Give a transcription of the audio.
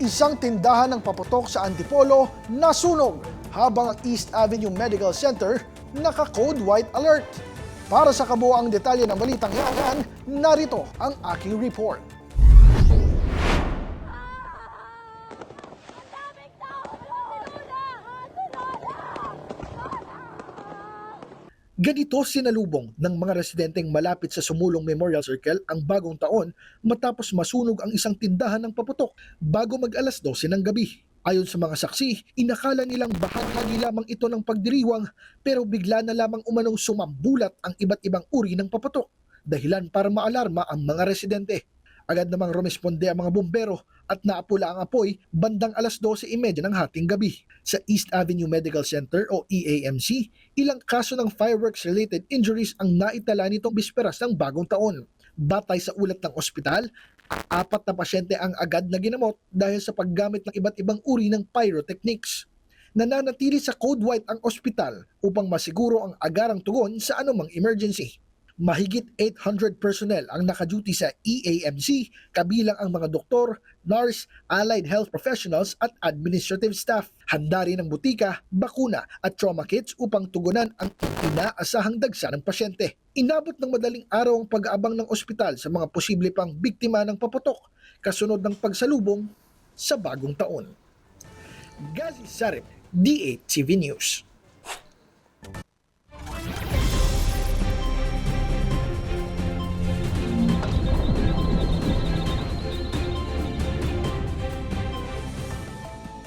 Isang tindahan ng paputok sa Antipolo nasunog habang ang East Avenue Medical Center naka-code white alert. Para sa kabuuang detalye ng balitang yan, narito ang aking report. Ganito sinalubong ng mga residenteng malapit sa Sumulong Memorial Circle ang bagong taon matapos masunog ang isang tindahan ng paputok bago mag-alas 12 ng gabi. Ayon sa mga saksi, inakala nilang bahagi lamang ito ng pagdiriwang pero bigla na lamang umanong sumambulat ang iba't ibang uri ng paputok, dahilan para maalarma ang mga residente. Agad namang rumesponde ang mga bumbero at naapula ang apoy bandang alas 12:30 ng hating gabi. Sa East Avenue Medical Center o EAMC, ilang kaso ng fireworks-related injuries ang naitala nitong bisperas ng bagong taon. Batay sa ulat ng ospital, 4 na pasyente ang agad na ginamot dahil sa paggamit ng iba't ibang uri ng pyrotechnics. Nananatili sa code white ang ospital upang masiguro ang agarang tugon sa anumang emergency. Mahigit 800 personnel ang nakaduty sa EAMC, kabilang ang mga doktor, nurse, allied health professionals at administrative staff. Handa rin ang butika, bakuna at trauma kits upang tugunan ang inaasahang dagsa ng pasyente. Inabot ng madaling araw ang pag-aabang ng ospital sa mga posible pang biktima ng paputok kasunod ng pagsalubong sa bagong taon. Gazi Sarip, D8 TV News.